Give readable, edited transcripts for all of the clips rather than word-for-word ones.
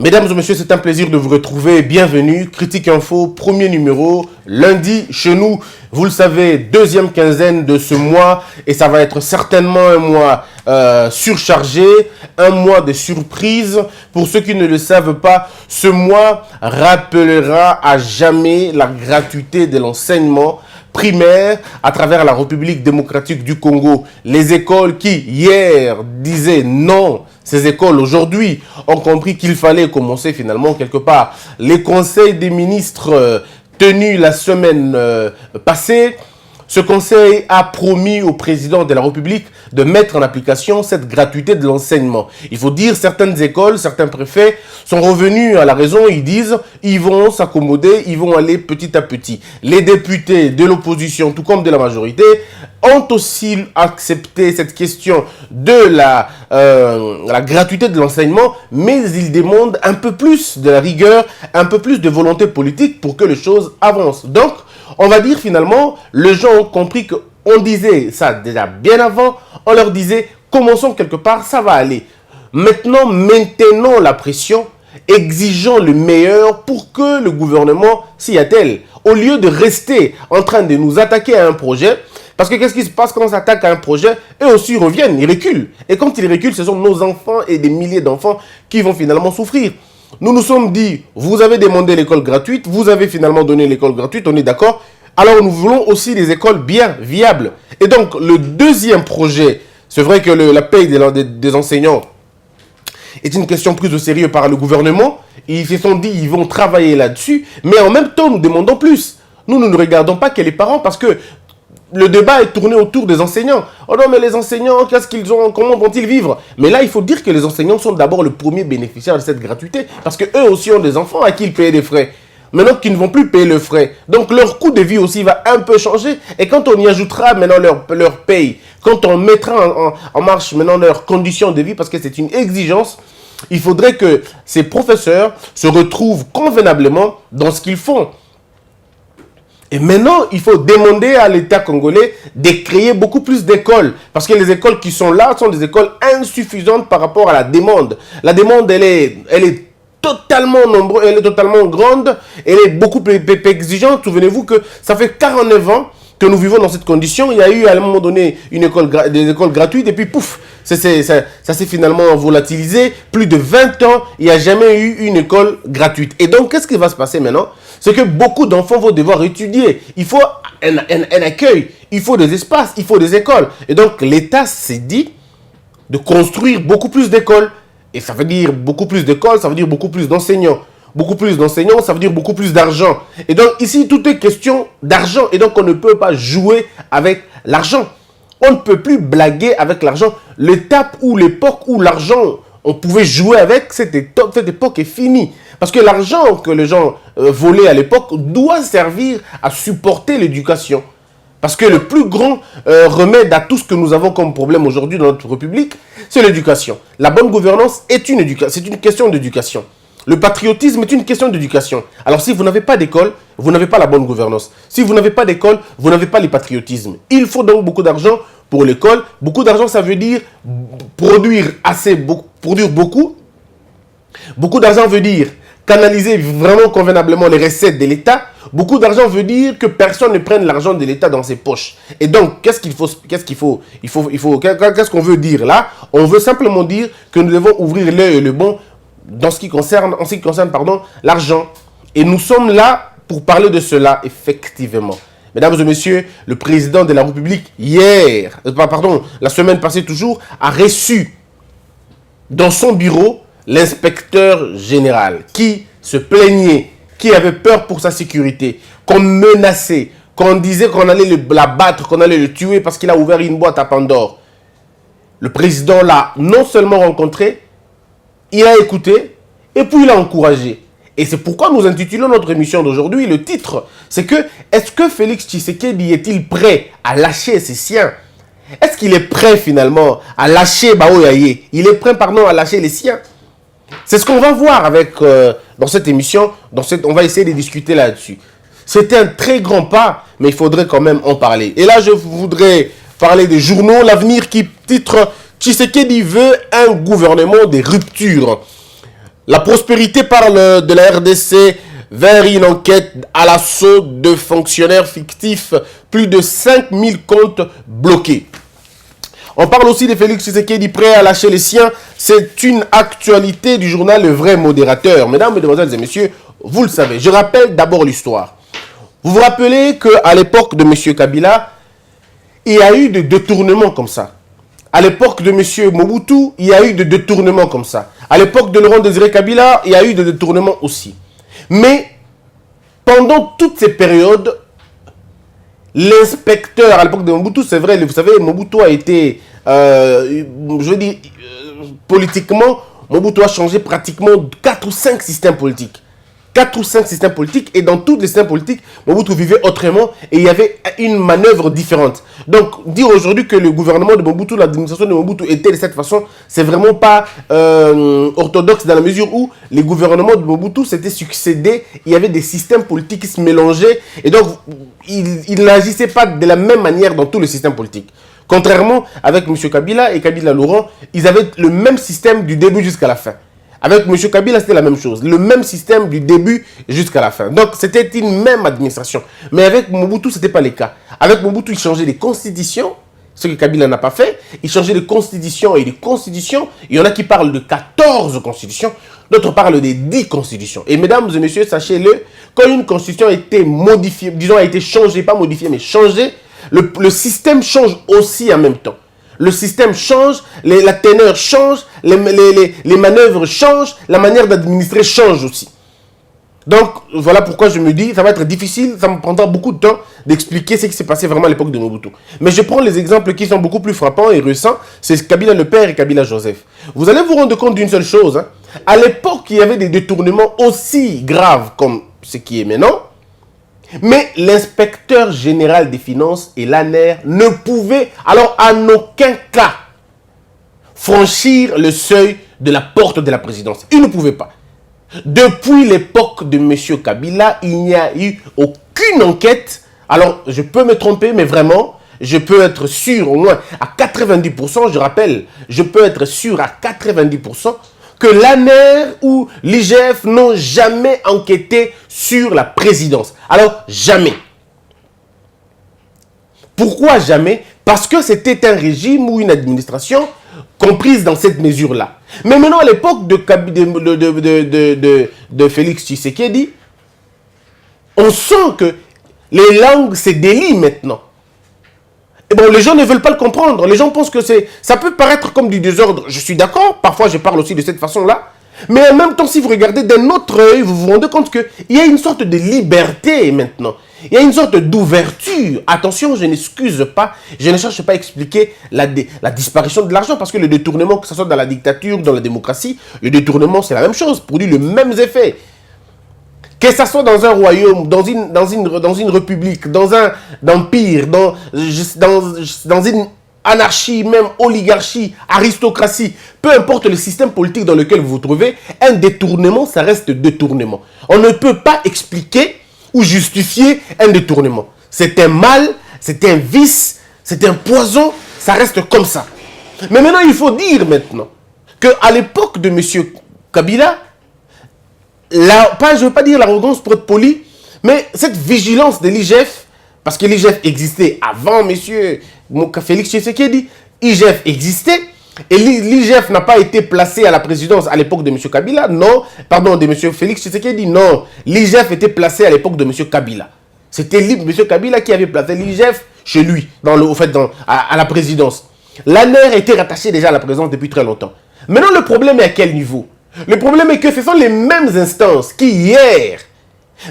Mesdames et messieurs, c'est un plaisir de vous retrouver. Bienvenue, Critique Info, premier numéro, lundi chez nous. Vous le savez, deuxième quinzaine de ce mois et ça va être certainement un mois surchargé, un mois de surprises. Pour ceux qui ne le savent pas, ce mois rappellera à jamais la gratuité de l'enseignement primaire à travers la République démocratique du Congo. Les écoles qui, hier, disaient non, ces écoles, aujourd'hui, ont compris qu'il fallait commencer finalement quelque part. Les conseils des ministres tenus la semaine passée, ce conseil a promis au président de la République de mettre en application cette gratuité de l'enseignement. Il faut dire, certaines écoles, certains préfets sont revenus à la raison. Ils disent, ils vont s'accommoder, ils vont aller petit à petit. Les députés de l'opposition, tout comme de la majorité, ont aussi accepté cette question de la gratuité de l'enseignement, mais ils demandent un peu plus de la rigueur, un peu plus de volonté politique pour que les choses avancent. Donc, on va dire finalement, les gens ont compris qu'on disait ça déjà bien avant, on leur disait, commençons quelque part, ça va aller. Maintenant, maintenons la pression, exigeons le meilleur pour que le gouvernement s'y attelle. Au lieu de rester en train de nous attaquer à un projet, parce que qu'est-ce qui se passe quand on s'attaque à un projet? Eux aussi reviennent, ils reculent. Et quand ils reculent, ce sont nos enfants et des milliers d'enfants qui vont finalement souffrir. Nous nous sommes dit, vous avez demandé l'école gratuite, vous avez finalement donné l'école gratuite, on est d'accord. Alors nous voulons aussi des écoles bien viables. Et donc le deuxième projet, c'est vrai que la paye des enseignants est une question prise au sérieux par le gouvernement. Ils se sont dit, ils vont travailler là-dessus. Mais en même temps, nous demandons plus. Nous ne regardons pas que les parents parce que le débat est tourné autour des enseignants. Oh non, mais les enseignants, qu'est-ce qu'ils ont, comment vont-ils vivre? Mais là, il faut dire que les enseignants sont d'abord le premier bénéficiaire de cette gratuité parce qu'eux aussi ont des enfants à qui ils payent des frais. Maintenant qu'ils ne vont plus payer le frais. Donc leur coût de vie aussi va un peu changer. Et quand on y ajoutera maintenant leur paye, quand on mettra en marche maintenant leurs conditions de vie, parce que c'est une exigence, il faudrait que ces professeurs se retrouvent convenablement dans ce qu'ils font. Et maintenant, il faut demander à l'État congolais de créer beaucoup plus d'écoles. Parce que les écoles qui sont là sont des écoles insuffisantes par rapport à la demande. La demande, elle est totalement nombreuse, elle est totalement grande, elle est beaucoup plus exigeante. Souvenez-vous que ça fait 49 ans que nous vivons dans cette condition. Il y a eu à un moment donné des écoles gratuites et puis pouf, ça s'est finalement volatilisé. Plus de 20 ans, il n'y a jamais eu une école gratuite. Et donc, qu'est-ce qui va se passer maintenant? C'est que beaucoup d'enfants vont devoir étudier. Il faut un accueil, il faut des espaces, il faut des écoles. Et donc, l'État s'est dit de construire beaucoup plus d'écoles. Et ça veut dire beaucoup plus d'écoles, ça veut dire beaucoup plus d'enseignants. Beaucoup plus d'enseignants, ça veut dire beaucoup plus d'argent. Et donc, ici, tout est question d'argent. Et donc, on ne peut pas jouer avec l'argent. On ne peut plus blaguer avec l'argent. L'étape ou l'époque où l'argent, on pouvait jouer avec, cette époque est finie. Parce que l'argent que les gens volaient à l'époque doit servir à supporter l'éducation. Parce que le plus grand remède à tout ce que nous avons comme problème aujourd'hui dans notre République, c'est l'éducation. La bonne gouvernance est une question d'éducation. Le patriotisme est une question d'éducation. Alors si vous n'avez pas d'école, vous n'avez pas la bonne gouvernance. Si vous n'avez pas d'école, vous n'avez pas le patriotisme. Il faut donc beaucoup d'argent pour l'école. Beaucoup d'argent, ça veut dire produire beaucoup. Beaucoup d'argent veut dire canaliser vraiment convenablement les recettes de l'État. Beaucoup d'argent veut dire que personne ne prenne l'argent de l'État dans ses poches. Et donc, qu'est-ce qu'on veut dire là? On veut simplement dire que nous devons ouvrir l'œil et le bon en ce qui concerne l'argent. Et nous sommes là pour parler de cela, effectivement. Mesdames et messieurs, le président de la République, la semaine passée toujours, a reçu dans son bureau l'inspecteur général qui se plaignait, qui avait peur pour sa sécurité, qu'on menaçait, qu'on disait qu'on allait l'abattre, qu'on allait le tuer parce qu'il a ouvert une boîte à Pandore. Le président l'a non seulement rencontré, il a écouté et puis il a encouragé. Et c'est pourquoi nous intitulons notre émission d'aujourd'hui, le titre, c'est que est-ce que Félix Tshisekedi est-il prêt à lâcher ses siens? Est-ce qu'il est prêt finalement à lâcher Baoyaye? Il est prêt, à lâcher les siens? C'est ce qu'on va voir dans cette émission. On va essayer de discuter là-dessus. C'était un très grand pas, mais il faudrait quand même en parler. Et là, je voudrais parler des journaux. L'Avenir qui titre « Tshisekedi veut un gouvernement des ruptures ». La prospérité parle de la RDC vers une enquête à l'assaut de fonctionnaires fictifs. Plus de 5000 comptes bloqués. On parle aussi de Félix Tshisekedi prêt à lâcher les siens. C'est une actualité du journal Le Vrai Modérateur. Mesdames, Mesdemoiselles et Messieurs, vous le savez. Je rappelle d'abord l'histoire. Vous vous rappelez qu'à l'époque de M. Kabila, il y a eu des détournements comme ça. À l'époque de M. Mobutu, il y a eu des détournements comme ça. À l'époque de Laurent Désiré Kabila, il y a eu des détournements aussi. Mais pendant toutes ces périodes, l'inspecteur, à l'époque de Mobutu, c'est vrai, vous savez, Mobutu a été, je veux dire, politiquement, Mobutu a changé pratiquement 4 ou 5 systèmes politiques. 4 ou 5 systèmes politiques, et dans tous les systèmes politiques, Mobutu vivait autrement, et il y avait une manœuvre différente. Donc, dire aujourd'hui que le gouvernement de Mobutu, l'administration de Mobutu était de cette façon, c'est vraiment pas orthodoxe, dans la mesure où les gouvernements de Mobutu s'étaient succédés, il y avait des systèmes politiques qui se mélangeaient, et donc, ils n'agissaient pas de la même manière dans tous les systèmes politiques. Contrairement avec M. Kabila et Kabila Laurent, ils avaient le même système du début jusqu'à la fin. Avec M. Kabila, c'était la même chose. Le même système du début jusqu'à la fin. Donc, c'était une même administration. Mais avec Mobutu, ce n'était pas le cas. Avec Mobutu, il changeait les constitutions, ce que Kabila n'a pas fait. Il changeait les constitutions et les constitutions. Il y en a qui parlent de 14 constitutions. D'autres parlent des 10 constitutions. Et mesdames et messieurs, sachez-le, quand une constitution a été modifiée, disons a été changée, pas modifiée, mais changée, le système change aussi en même temps. Le système change, la teneur change, les manœuvres changent, la manière d'administrer change aussi. Donc, voilà pourquoi je me dis, ça va être difficile, ça me prendra beaucoup de temps d'expliquer ce qui s'est passé vraiment à l'époque de Mobutu. Mais je prends les exemples qui sont beaucoup plus frappants et récents, c'est Kabila le père et Kabila Joseph. Vous allez vous rendre compte d'une seule chose, hein. À l'époque, il y avait des détournements aussi graves comme ce qui est maintenant, mais l'inspecteur général des finances et l'ANER ne pouvaient alors en aucun cas franchir le seuil de la porte de la présidence. Ils ne pouvaient pas. Depuis l'époque de M. Kabila, il n'y a eu aucune enquête. Alors, je peux me tromper, mais vraiment, je peux être sûr au moins à 90%, je rappelle, je peux être sûr à 90% que l'ANER ou l'IGF n'ont jamais enquêté sur la présidence. Alors, jamais. Pourquoi jamais? Parce que c'était un régime ou une administration comprise dans cette mesure-là. Mais maintenant, à l'époque de Félix Tshisekedi, on sent que les langues se délient maintenant. Et bon, les gens ne veulent pas le comprendre. Les gens pensent que ça peut paraître comme du désordre. Je suis d'accord, parfois je parle aussi de cette façon-là. Mais en même temps, si vous regardez d'un autre œil, vous vous rendez compte qu'il y a une sorte de liberté maintenant. Il y a une sorte d'ouverture. Attention, je n'excuse pas, je ne cherche pas à expliquer la disparition de l'argent, parce que le détournement, que ce soit dans la dictature, dans la démocratie, le détournement, c'est la même chose, produit le même effet. Que ce soit dans un royaume, dans une république, dans un empire, dans une anarchie, même oligarchie, aristocratie, peu importe le système politique dans lequel vous vous trouvez, un détournement, ça reste détournement. On ne peut pas expliquer ou justifier un détournement. C'est un mal, c'est un vice, c'est un poison, ça reste comme ça. Mais maintenant, il faut dire maintenant qu'à l'époque de M. Kabila, je ne veux pas dire l'arrogance pour être poli, mais cette vigilance de l'IGF, parce que l'IGF existait avant M. Félix Tshisekedi, l'IGF existait, et l'IGF n'a pas été placé à la présidence à l'époque de M. Kabila, non, pardon, de M. Félix Tshisekedi, non, l'IGF était placé à l'époque de M. Kabila. C'était M. Kabila qui avait placé l'IGF chez lui, à la présidence. L'ANER était rattaché déjà à la présidence depuis très longtemps. Maintenant, le problème est à quel niveau? Le problème est que ce sont les mêmes instances qui, hier,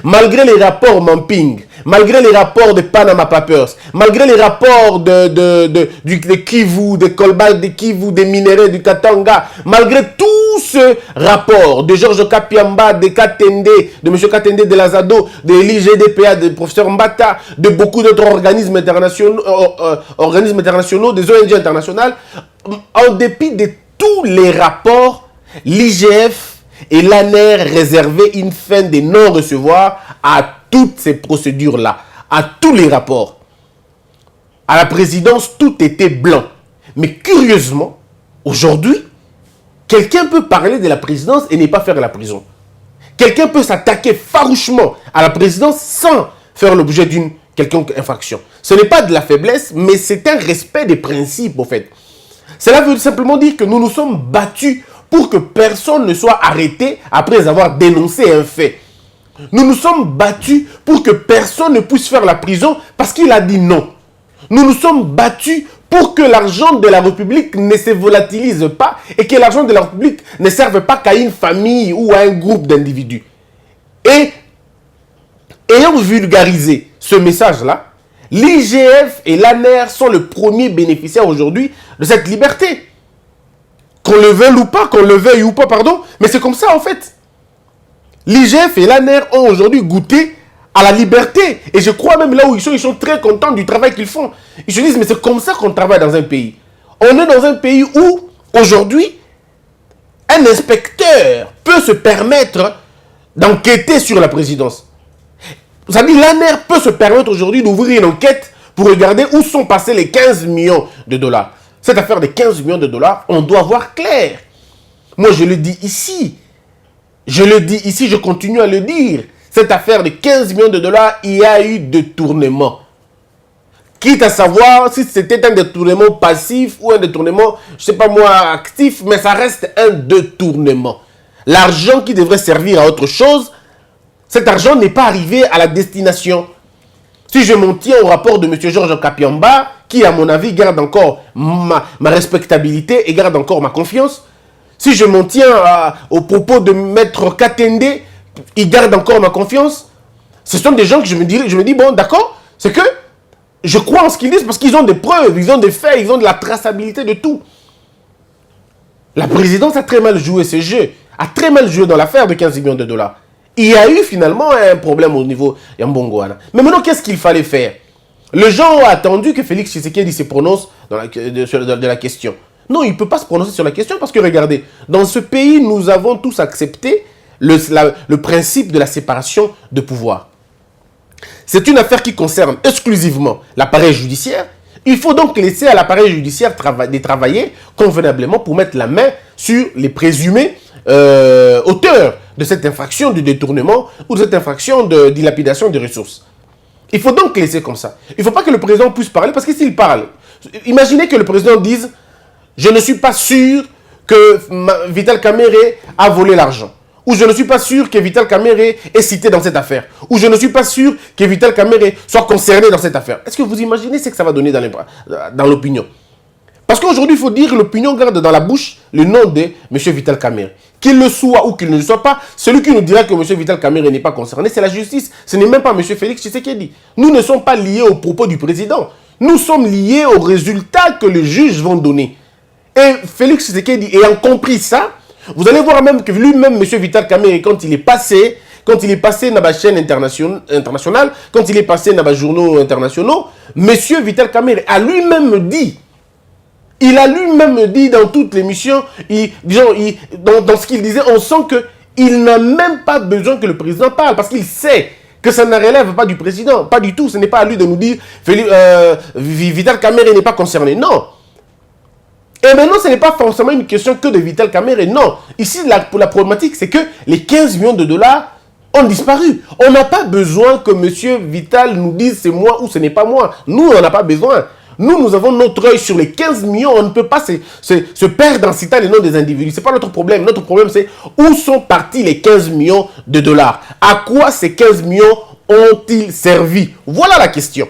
malgré les rapports Mamping, malgré les rapports de Panama Papers, malgré les rapports de Kivu, de Kolbal, de Kivu, des minéraux du Katanga, malgré tout ce rapport de Georges Kapiamba, de Katende, de M. Katende de Lazado, de l'IGDPA, de professeur Mbata, de beaucoup d'autres organismes internationaux, des ONG internationales, en dépit de tous les rapports, l'IGF et l'ANER réservaient une fin de non-recevoir à toutes ces procédures-là, à tous les rapports. À la présidence, tout était blanc. Mais curieusement, aujourd'hui, quelqu'un peut parler de la présidence et ne pas faire la prison. Quelqu'un peut s'attaquer farouchement à la présidence sans faire l'objet d'une quelconque infraction. Ce n'est pas de la faiblesse, mais c'est un respect des principes, en fait. Cela veut simplement dire que nous nous sommes battus pour que personne ne soit arrêté après avoir dénoncé un fait. Nous nous sommes battus pour que personne ne puisse faire la prison parce qu'il a dit non. Nous nous sommes battus pour que l'argent de la République ne se volatilise pas et que l'argent de la République ne serve pas qu'à une famille ou à un groupe d'individus. Et ayant vulgarisé ce message-là, l'IGF et l'ANER sont le premier bénéficiaire aujourd'hui de cette liberté. Qu'on le veuille ou pas, pardon, mais c'est comme ça en fait. L'IGF et l'ANER ont aujourd'hui goûté à la liberté. Et je crois même là où ils sont très contents du travail qu'ils font. Ils se disent, mais c'est comme ça qu'on travaille dans un pays. On est dans un pays où, aujourd'hui, un inspecteur peut se permettre d'enquêter sur la présidence. Vous savez, l'ANER peut se permettre aujourd'hui d'ouvrir une enquête pour regarder où sont passés les 15 millions de dollars. Cette affaire des 15 millions de dollars, on doit voir clair. Moi, je le dis ici. Je continue à le dire. Cette affaire de 15 millions de dollars, il y a eu détournement. Quitte à savoir si c'était un détournement passif ou un détournement, je ne sais pas moi, actif, mais ça reste un détournement. L'argent qui devrait servir à autre chose, cet argent n'est pas arrivé à la destination. Si je m'en tiens au rapport de M. Georges Kapiamba, qui à mon avis garde encore ma respectabilité et garde encore ma confiance, si je m'en tiens aux propos de Maître Katende, il garde encore ma confiance, ce sont des gens que je me dis, bon d'accord, c'est que je crois en ce qu'ils disent parce qu'ils ont des preuves, ils ont des faits, ils ont de la traçabilité de tout. La présidence a très mal joué ce jeu, a très mal joué dans l'affaire de 15 millions de dollars. Il y a eu finalement un problème au niveau Yambongoana. Mais maintenant, qu'est-ce qu'il fallait faire? Les gens ont attendu que Félix Tshisekedi se prononce de la question. Non, il ne peut pas se prononcer sur la question parce que regardez, dans ce pays, nous avons tous accepté le principe de la séparation de pouvoir. C'est une affaire qui concerne exclusivement l'appareil judiciaire. Il faut donc laisser à l'appareil judiciaire travailler convenablement pour mettre la main sur les présumés auteurs de cette infraction de détournement ou de cette infraction de dilapidation des ressources. Il faut donc laisser comme ça. Il ne faut pas que le président puisse parler parce que s'il parle, imaginez que le président dise « Je ne suis pas sûr que Vital Kamerhe a volé l'argent » ou « Je ne suis pas sûr que Vital Kamerhe est cité dans cette affaire » ou « Je ne suis pas sûr que Vital Kamerhe soit concerné dans cette affaire ». Est-ce que vous imaginez ce que ça va donner dans l'opinion? Parce qu'aujourd'hui, il faut dire que l'opinion garde dans la bouche le nom de M. Vital Kamerhe. Qu'il le soit ou qu'il ne le soit pas, celui qui nous dira que M. Vital Kamerhe n'est pas concerné, c'est la justice. Ce n'est même pas M. Félix Tshisekedi. Nous ne sommes pas liés aux propos du président. Nous sommes liés aux résultats que les juges vont donner. Et Félix Tshisekedi ayant compris ça, vous allez voir même que lui-même, M. Vital Kamerhe, quand il est passé dans la chaîne internationale, quand il est passé dans les journaux internationaux, M. Vital Kamerhe a lui-même dit, il a lui-même dit dans toute l'émission, dans ce qu'il disait, on sent qu'il n'a même pas besoin que le président parle, parce qu'il sait que ça ne relève pas du président, pas du tout, ce n'est pas à lui de nous dire Vital Kamerhe n'est pas concerné, non. Et maintenant, ce n'est pas forcément une question que de Vital Kamerhe, non. Ici, la problématique, c'est que les 15 millions de dollars ont disparu. On n'a pas besoin que M. Vital nous dise c'est moi ou ce n'est pas moi. Nous, on n'a pas besoin. Nous avons notre œil sur les 15 millions. On ne peut pas se perdre en citant les noms des individus. Ce n'est pas notre problème. Notre problème, c'est où sont partis les 15 millions de dollars? À quoi ces 15 millions ont-ils servi? Voilà la question.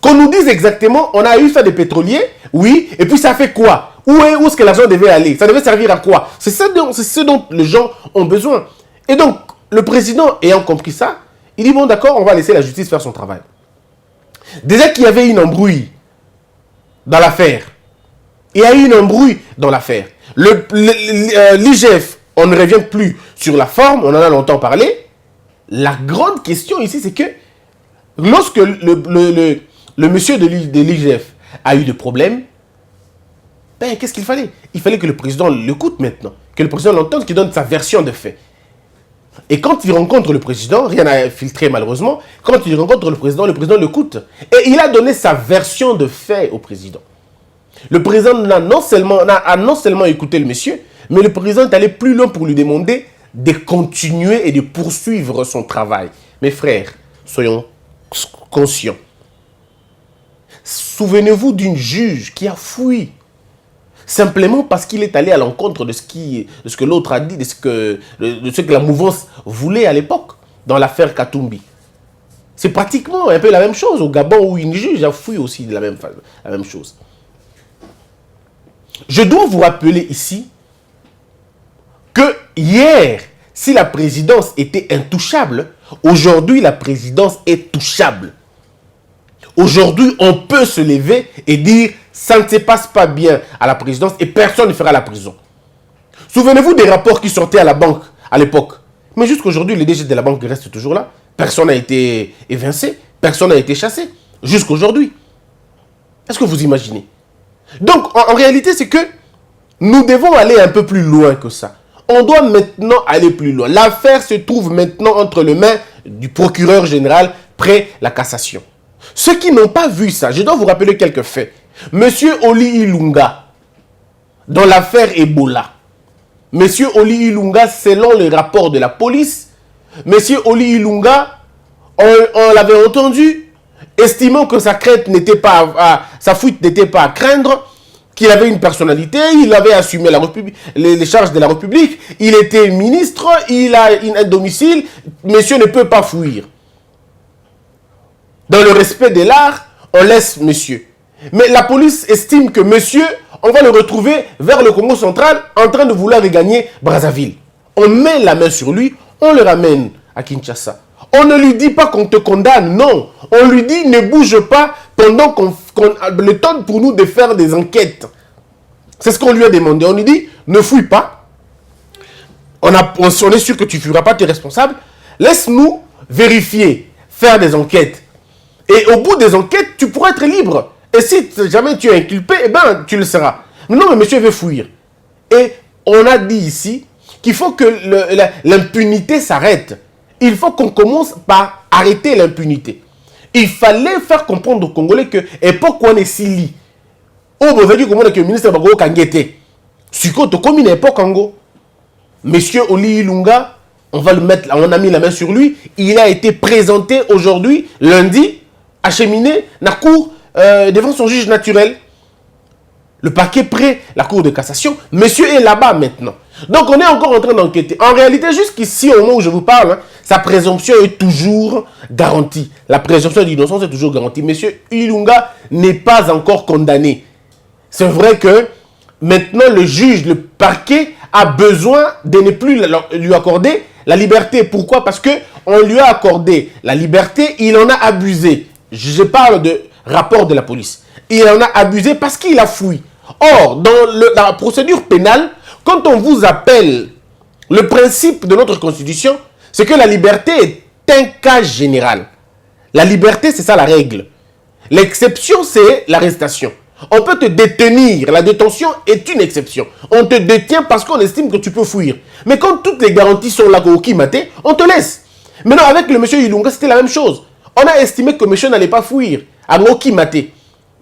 Qu'on nous dise exactement, on a eu ça des pétroliers, oui, et puis ça fait quoi? Où est-ce que l'argent devait aller? Ça devait servir à quoi? C'est ce dont les gens ont besoin. Et donc, le président ayant compris ça, il dit, bon d'accord, on va laisser la justice faire son travail. Déjà qu'il y avait une embrouille dans l'affaire. Il y a eu une embrouille dans l'affaire. L'IGF, on ne revient plus sur la forme, on en a longtemps parlé. La grande question ici, c'est que lorsque le monsieur de l'IGF a eu des problèmes, ben, qu'est-ce qu'il fallait? Il fallait que le président l'écoute maintenant, que le président l'entende, qu'il donne sa version de fait. Et quand il rencontre le président, rien n'a filtré malheureusement, quand il rencontre le président l'écoute. Et il a donné sa version de fait au président. Le président a non seulement écouté le monsieur, Mais le président est allé plus loin pour lui demander de continuer et de poursuivre son travail. Mes frères, soyons conscients. Souvenez-vous d'une juge qui a fui. Simplement parce qu'il est allé à l'encontre de ce que l'autre a dit, de ce que la mouvance voulait à l'époque, dans l'affaire Katumbi. C'est pratiquement un peu la même chose au Gabon où une juge a fui aussi de la même chose. Je dois vous rappeler ici que hier, si la présidence était intouchable, aujourd'hui la présidence est touchable. Aujourd'hui, on peut se lever et dire ça ne se passe pas bien à la présidence et personne ne fera la prison. Souvenez-vous des rapports qui sortaient à la banque à l'époque. Mais jusqu'aujourd'hui, les DG de la banque restent toujours là. Personne n'a été évincé, personne n'a été chassé. Jusqu'aujourd'hui. Est-ce que vous imaginez? Donc, en réalité, c'est que nous devons aller un peu plus loin que ça. On doit maintenant aller plus loin. L'affaire se trouve maintenant entre les mains du procureur général près la cassation. Ceux qui n'ont pas vu ça, je dois vous rappeler quelques faits. Monsieur Oli Ilunga, dans l'affaire Ebola, Monsieur Oli Ilunga, selon les rapports de la police, Monsieur Oli Ilunga, on l'avait entendu, estimant que sa fuite n'était pas à craindre, qu'il avait une personnalité, il avait assumé les charges de la République, il était ministre, il a un domicile, monsieur ne peut pas fuir. Dans le respect de l'art, on laisse monsieur. Mais la police estime que monsieur, on va le retrouver vers le Congo central en train de vouloir regagner Brazzaville. On met la main sur lui, on le ramène à Kinshasa. On ne lui dit pas qu'on te condamne, non. On lui dit ne bouge pas pendant qu'on le temps pour nous de faire des enquêtes. C'est ce qu'on lui a demandé. On lui dit ne fouille pas. On est sûr que tu ne fuiras pas, tu es responsable. Laisse-nous vérifier, faire des enquêtes. Et au bout des enquêtes, tu pourras être libre. Et si jamais tu es inculpé, eh ben, tu le seras. Non, mais monsieur veut fuir. Et on a dit ici qu'il faut que l'impunité s'arrête. Il faut qu'on commence par arrêter l'impunité. Il fallait faire comprendre aux Congolais que époque on est si lit. Oh, vous avez dit comment le ministre Bago Kangete. Suko to comme une époque Congo. Monsieur Oli Ilunga, on a mis la main sur lui. Il a été présenté aujourd'hui, lundi, acheminé dans la cour devant son juge naturel. Le parquet près la cour de cassation. Monsieur est là-bas maintenant. Donc on est encore en train d'enquêter. En réalité, jusqu'ici, au moment où je vous parle, hein, sa présomption est toujours garantie. La présomption d'innocence est toujours garantie. Monsieur Ilunga n'est pas encore condamné. C'est vrai que maintenant le juge, le parquet a besoin de ne plus lui accorder la liberté. Pourquoi? Parce qu'on lui a accordé la liberté, il en a abusé. Je parle de rapport de la police. Il en a abusé parce qu'il a fui. Or, dans la procédure pénale, quand on vous appelle, le principe de notre constitution, c'est que la liberté est un cas général. La liberté, c'est ça la règle. L'exception, c'est l'arrestation. On peut te détenir. La détention est une exception. On te détient parce qu'on estime que tu peux fuir. Mais quand toutes les garanties sont là, on te laisse. Maintenant, avec le monsieur Ilunga, c'était la même chose. On a estimé que monsieur n'allait pas fuir. À Mokimate.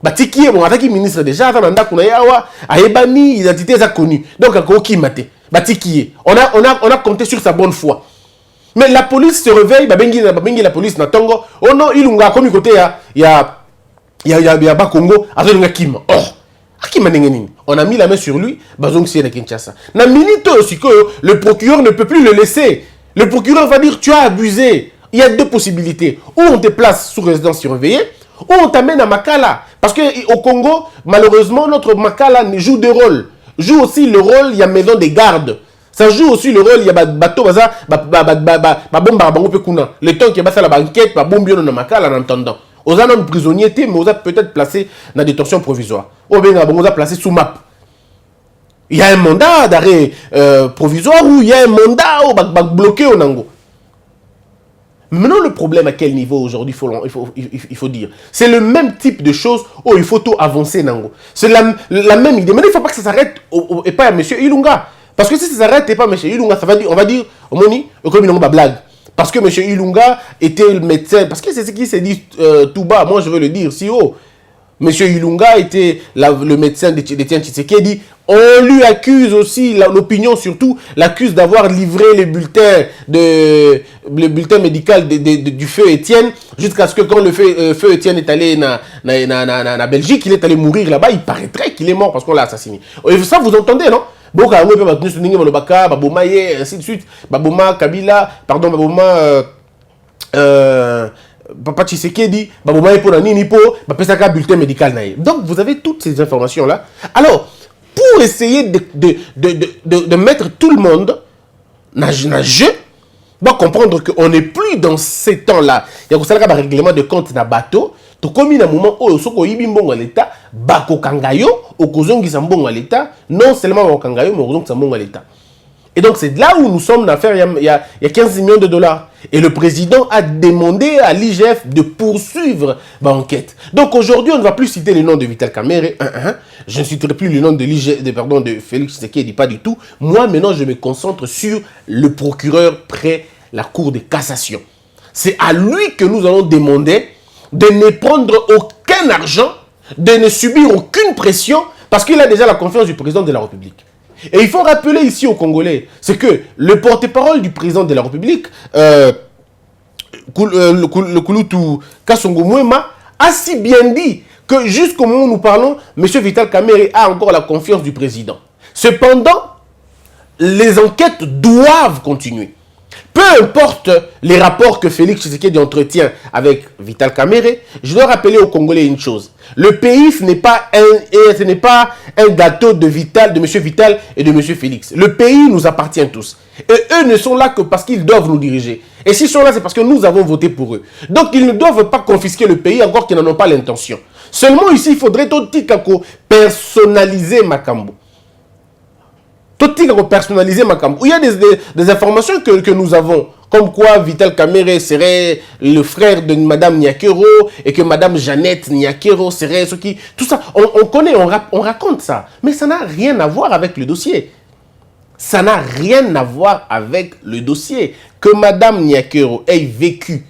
Batiki est mon attaque ministre déjà. Aebani, identité est connue. Donc, à Mokimate. Batiki. On a compté sur sa bonne foi. Mais la police se réveille. La police n'a tongo. Oh non, Ilunga, comme côté, il y a Bakongo. On a mis la main sur lui. Na minute aussi que le procureur ne peut plus le laisser. Le procureur va dire tu as abusé. Il y a deux possibilités. Ou on te place sous résidence surveillée, ou on t'amène à Makala. Parce qu'au Congo, malheureusement, notre Makala joue deux rôles. Joue aussi le rôle, il y a maison des gardes. Ça joue aussi le rôle, il y a bateau, le temps qu'il y a la banquette, na Makala en entendant. On a un prisonnier, mais on a peut-être placé dans détention provisoire. Ou bien on a placé sous map. Il y a un mandat d'arrêt provisoire ou il y a un mandat bloqué au Nango. Maintenant, le problème à quel niveau aujourd'hui il faut dire. C'est le même type de choses où il faut tout avancer. C'est la même idée. Mais il ne faut pas que ça s'arrête et pas à M. Ilunga. Parce que si ça s'arrête et pas à M. Ilunga, ça va dire, on va dire, comme une blague. Parce que M. Ilunga était le médecin. Parce que c'est ce qui s'est dit tout bas. Moi, je veux le dire si haut. M. Ilunga était le médecin d'Etienne Tshisekedi. On lui accuse aussi, l'opinion surtout, l'accuse d'avoir livré le bulletin médical du feu Étienne, jusqu'à ce que quand le feu Étienne est allé en Belgique, il est allé mourir là-bas, il paraîtrait qu'il est mort parce qu'on l'a assassiné. Et ça, vous entendez, non? Ainsi de suite. Baboma, Kabila, pardon, Baboma... Papa Tshisekedi, Baboma Epo Nani Nipo, Bapesaka bulletin médical naïe. Donc vous avez toutes ces informations-là. Alors, pour essayer de mettre tout le monde dans le jeu, doit comprendre qu'on n'est plus dans ces temps-là. Il y a un règlement de compte dans le bateau. Comme il y a un moment où il y a l'État, Bako Kangayo, au Kozongi Sambon à l'État, non seulement au Kangayo, mais au Kozongi Sambon à l'État. Et donc, c'est là où nous sommes d'affaires, il y a 15 millions de dollars. Et le président a demandé à l'IGF de poursuivre l'enquête. Donc, aujourd'hui, on ne va plus citer le nom de Vital Kamerhe. Je ne citerai plus le nom de de Félix Tshisekedi, pas du tout. Moi, maintenant, je me concentre sur le procureur près la Cour de cassation. C'est à lui que nous allons demander de ne prendre aucun argent, de ne subir aucune pression, parce qu'il a déjà la confiance du président de la République. Et il faut rappeler ici aux Congolais, c'est que le porte-parole du président de la République, le Kouloutou Kassongo Mouema, a si bien dit que jusqu'au moment où nous parlons, M. Vital Kamerhe a encore la confiance du président. Cependant, les enquêtes doivent continuer. Peu importe les rapports que Félix Tshisekedi entretient avec Vital Kamerhe, je dois rappeler aux Congolais une chose. Le pays, ce n'est pas un gâteau de M. Vital et de M. Félix. Le pays nous appartient tous. Et eux ne sont là que parce qu'ils doivent nous diriger. Et s'ils sont là, c'est parce que nous avons voté pour eux. Donc, ils ne doivent pas confisquer le pays, encore qu'ils n'en ont pas l'intention. Seulement ici, il faudrait tout personnaliser Makambo. Personnaliser Makambo. Il y a des informations que nous avons, comme quoi Vital Kamerhe serait le frère de Madame Nyakero et que Madame Jeannette Nyakero serait ce qui... Tout ça, on connaît, on raconte ça. Mais ça n'a rien à voir avec le dossier. Ça n'a rien à voir avec le dossier. Que Madame Nyakero ait vécu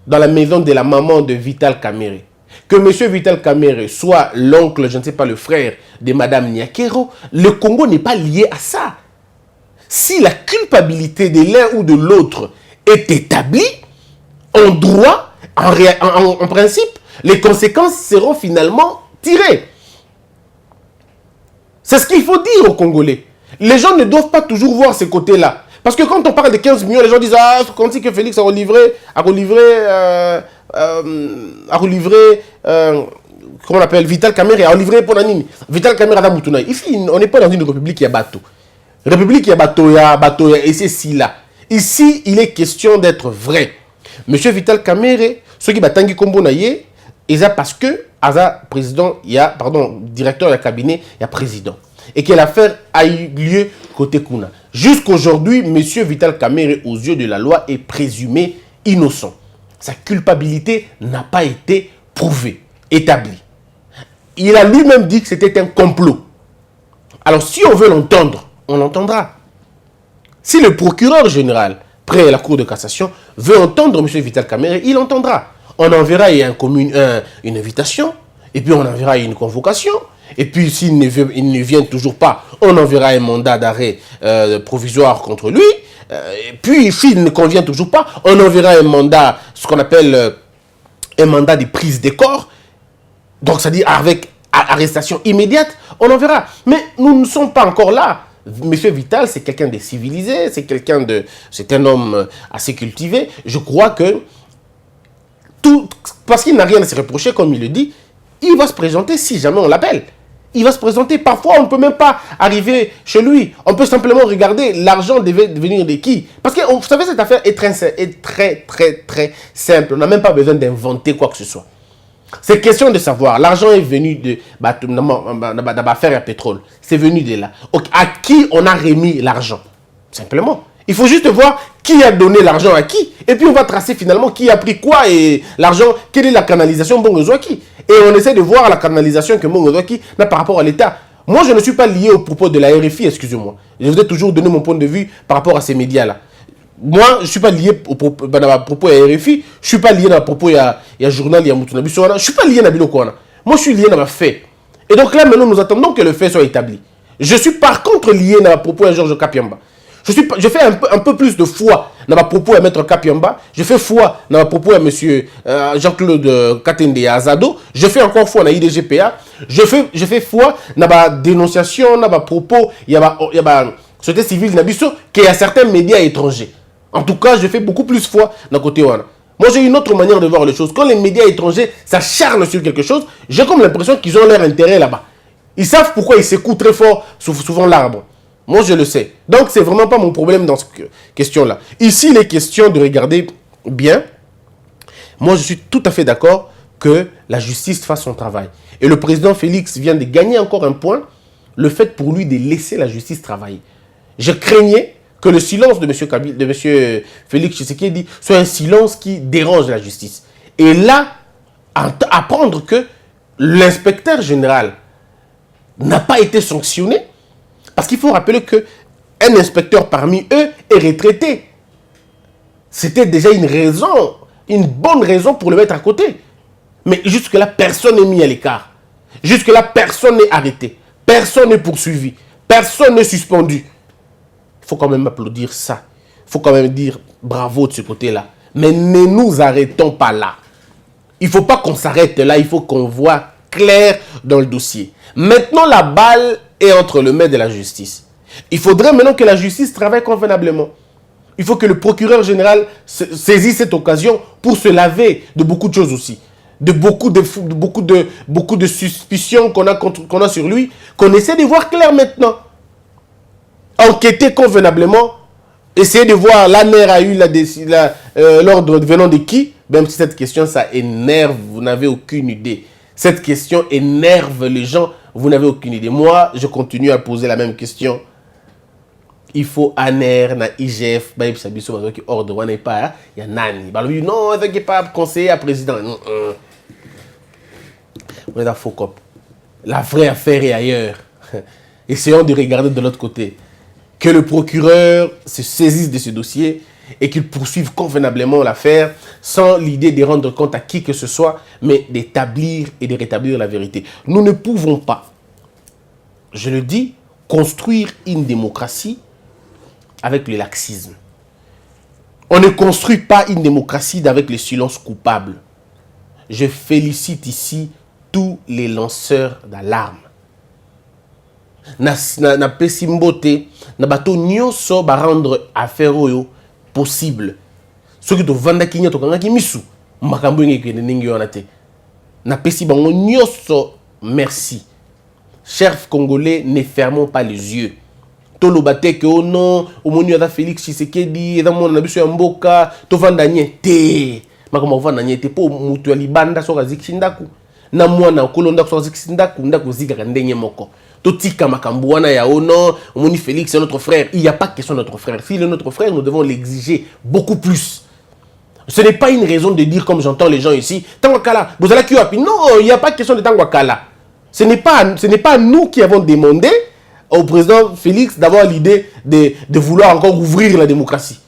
dans la maison de la maman de Vital Kamerhe, que M. Vital Kamerhe soit l'oncle, je ne sais pas, le frère de Mme Nyakero, le Congo n'est pas lié à ça. Si la culpabilité de l'un ou de l'autre est établie, en droit, en principe, les conséquences seront finalement tirées. C'est ce qu'il faut dire aux Congolais. Les gens ne doivent pas toujours voir ce côté-là. Parce que quand on parle de 15 millions, les gens disent « Ah, quand c'est que Félix a relivré comment on appelle, Vital Kamerhe a livré pour Nanini. Vital Kamerhe a Moutouna. Ici, on n'est pas dans une république qui a bateau. République qui a bateau, et c'est si là. Ici, il est question d'être vrai. Monsieur Vital Kamerhe, ceux qui batangi kombo na ye, ils a parce que Aza président, directeur de cabinet, il y a président. Et que l'affaire a eu lieu côté Kuna. Jusqu'aujourd'hui, monsieur Vital Kamerhe, aux yeux de la loi, est présumé innocent. Sa culpabilité n'a pas été prouvée, établie. Il a lui-même dit que c'était un complot. Alors, si on veut l'entendre, on l'entendra. Si le procureur général, près la Cour de cassation, veut entendre M. Vital Kamerhe, il entendra. On enverra une invitation, et puis on enverra une convocation, et puis s'il ne vient toujours pas, on enverra un mandat d'arrêt provisoire contre lui, et puis s'il ne convient toujours pas, on enverra un mandat, ce qu'on appelle un mandat de prise de corps, donc c'est-à-dire avec arrestation immédiate, on en verra. Mais nous ne sommes pas encore là. Monsieur Vital, c'est quelqu'un de civilisé, c'est un homme assez cultivé. Je crois que parce qu'il n'a rien à se reprocher, comme il le dit, il va se présenter si jamais on l'appelle. Il va se présenter. Parfois, on ne peut même pas arriver chez lui. On peut simplement regarder l'argent devait venir de qui. Parce que, vous savez, cette affaire est très simple. On n'a même pas besoin d'inventer quoi que ce soit. C'est question de savoir. L'argent est venu de l'affaire à pétrole. C'est venu de là. À qui on a remis l'argent? Simplement. Il faut juste voir qui a donné l'argent à qui. Et puis on va tracer finalement qui a pris quoi et l'argent, quelle est la canalisation Mbongozwaki. Et on essaie de voir la canalisation que Mbongozwaki n'a par rapport à l'État. Moi, je ne suis pas lié au propos de la RFI, excusez-moi. Je vous ai toujours donné mon point de vue par rapport à ces médias-là. Moi, je ne suis pas lié au propos de la RFI, je ne suis pas lié à propos il y a journal, il y a Moutouna Bissouana, je ne suis pas lié à Bilo Kouana. Moi, je suis lié à ma fait. Et donc là, maintenant, nous attendons que le fait soit établi. Je suis par contre lié à propos à Georges Kapiamba. Je fais un peu plus de foi dans ma propos à Maître Kapiamba. Je fais foi dans ma propos à M. Jean-Claude Katende Azado. Je fais encore foi dans l'IDGPA. Je fais foi dans ma dénonciation, dans ma propos. Il y a la société civile qui est à certains médias étrangers. En tout cas, je fais beaucoup plus foi dans le côté Wana. Moi, j'ai une autre manière de voir les choses. Quand les médias étrangers s'acharnent sur quelque chose, j'ai comme l'impression qu'ils ont leur intérêt là-bas. Ils savent pourquoi ils secouent très fort, souvent l'arbre. Moi, je le sais. Donc, c'est vraiment pas mon problème dans cette question-là. Ici, il est question de regarder bien. Moi, je suis tout à fait d'accord que la justice fasse son travail. Et le président Félix vient de gagner encore un point, le fait pour lui de laisser la justice travailler. Je craignais que le silence de M. Félix Tshisekedi soit un silence qui dérange la justice. Et là, apprendre que l'inspecteur général n'a pas été sanctionné, parce qu'il faut rappeler qu'un inspecteur parmi eux est retraité. C'était déjà une bonne raison pour le mettre à côté. Mais jusque-là, personne n'est mis à l'écart. Jusque-là, personne n'est arrêté. Personne n'est poursuivi. Personne n'est suspendu. Il faut quand même applaudir ça. Il faut quand même dire bravo de ce côté-là. Mais ne nous arrêtons pas là. Il ne faut pas qu'on s'arrête là. Il faut qu'on voit clair dans le dossier. Maintenant, la balle est entre les mains de la justice. Il faudrait maintenant que la justice travaille convenablement. Il faut que le procureur général saisisse cette occasion pour se laver de beaucoup de choses aussi. De beaucoup de suspicions qu'on a sur lui, qu'on essaie de voir clair maintenant. Enquêter convenablement, essayer de voir la mère a eu l'ordre venant de qui, même si cette question, ça énerve, vous n'avez aucune idée. Cette question énerve les gens, vous n'avez aucune idée. Moi, je continue à poser la même question. Il faut ANER, na IGF, il y a ordre, il y a Nani. Non, il n'y a pas conseiller à président. On est dans faux cop. La vraie affaire est ailleurs. Essayons de regarder de l'autre côté. Que le procureur se saisisse de ce dossier et qu'il poursuive convenablement l'affaire sans l'idée de rendre compte à qui que ce soit, mais d'établir et de rétablir la vérité. Nous ne pouvons pas, je le dis, construire une démocratie avec le laxisme. On ne construit pas une démocratie avec le silence coupable. Je félicite ici tous les lanceurs d'alarme. Na pesimbote, na bato nyonso ba rendre affaire oyo possible. Ce qui to vanda kinya to kanga kimisu, makambo ngeke ningi wana te. Na pesi bango nyonso merci. Chers Congolais, ne fermons pas les yeux. Tolo bate que oh non, au monu ya Félix Tshisekedi, eza mona na biso ya mboka, to vanda nye te. Makambo vanda nye te po mutu ya libanda so kazikindaku. Na mwana kolonda so kazikindaku ndako zika ndenye moko. Totika Makambouana ya ono, Omoni Félix c'est notre frère. Il n'y a pas de question de notre frère. S'il est notre frère, nous devons l'exiger beaucoup plus. Ce n'est pas une raison de dire, comme j'entends les gens ici, Tangwakala, vous allez qui appuie. Non, il n'y a pas de question de Tangwakala. Ce n'est pas nous qui avons demandé au président Félix d'avoir l'idée de vouloir encore ouvrir la démocratie.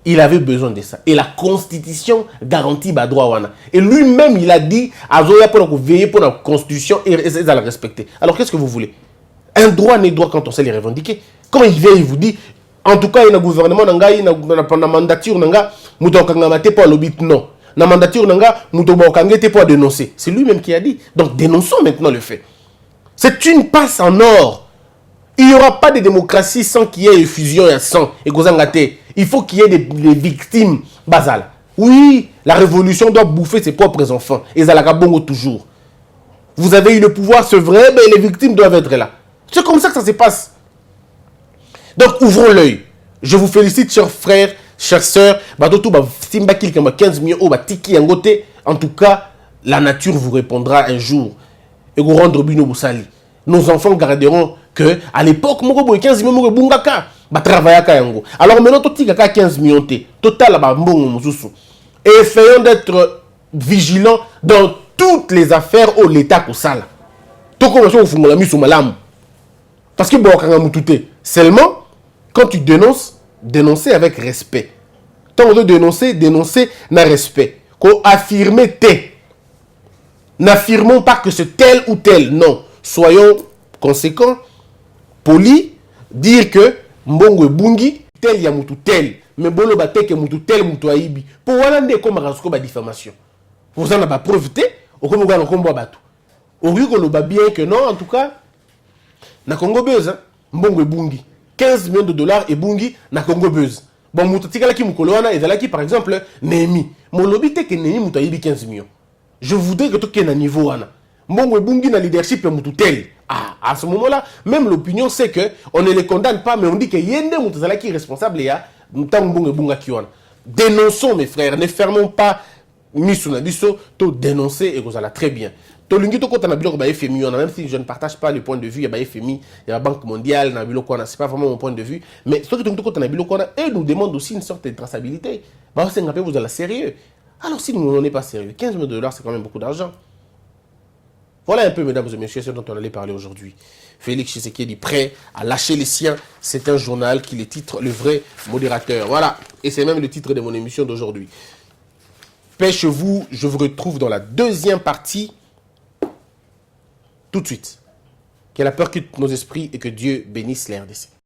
Il avait besoin de ça. Et la Constitution garantit le droit wana. Et lui-même, il a dit, Azoya pour veiller pour la Constitution et à la respecter. Alors, qu'est-ce que vous voulez? Un droit n'est droit quand on sait les revendiquer. Quand il vient, il vous dit, en tout cas, il y a un gouvernement, il y a une mandature, il y a non. La mandature, il y a dénoncer. C'est lui-même qui a dit. Donc, dénonçons maintenant le fait. C'est une passe en or. Il n'y aura pas de démocratie sans qu'il y ait effusion et sang. Et il faut qu'il y ait des victimes basales. Oui, la révolution doit bouffer ses propres enfants. Et Zalakabongo toujours. Vous avez eu le pouvoir, c'est vrai, mais les victimes doivent être là. C'est comme ça que ça se passe. Donc, ouvrons l'œil. Je vous félicite, chers frères, chères sœurs. En tout cas, la nature vous répondra un jour. Et vous rendre Bino Boussali. Nos enfants garderont que, à l'époque, 15 millions de alors maintenant, tout 15 millions de total, et essayons d'être vigilants dans toutes les affaires où l'État Kosala. Parce que seulement, quand tu dénonces, dénoncer avec respect. Tant de dénoncer, dénoncer n'a respect. Affirmer t'es. N'affirmons pas que c'est tel ou tel. Non. Soyons Conséquent, poli, dire que mbongo e bungi, tel ya mutu tel, mais bolo ba teke mutu tel mutu aibi. Pour wana nde comme rasko ba diffamation. Vous en avez preuve te, au comme on combo batu. Au lieu qu'on le bat bien que non, en tout cas, na Congo Buzz, mbongo e bungi. 15 millions de dollars et bungi na Congo Buzz. Bon, mutu tika la ki mukolo wana, et la ki par exemple, Nehemi. Mon lobby te que Nehemi mutu aibi 15 millions. Je voudrais que tu aies un niveau wana. Mbongo e bungi na leadership ya mutu tel. Ah, à ce moment-là, même l'opinion c'est que on ne les condamne pas, mais on dit que yende mutazala qui est responsable ya mbongo e bunga ki wana. Dénonçons mes frères, ne fermons pas misuna biso, to dénoncer et ça très bien. To lingi to kota na biloko ba FMI, même si je ne partage pas le point de vue ya ba FMI, ya la Banque mondiale na biloko wana, c'est pas vraiment mon point de vue, mais ce que to kota na biloko wana, et nous demande aussi une sorte de traçabilité. Bah c'est un peu vous allez sérieux. Alors si nous n'en est pas sérieux, 15 millions de dollars c'est quand même beaucoup d'argent. Voilà un peu, mesdames et messieurs, ce dont on allait parler aujourd'hui. Félix Tshisekedi prêt à lâcher les siens. C'est un journal qui le titre Le Vrai Modérateur. Voilà, et c'est même le titre de mon émission d'aujourd'hui. Pêche-vous, je vous retrouve dans la deuxième partie tout de suite. Que la peur quitte nos esprits et que Dieu bénisse l'RDC.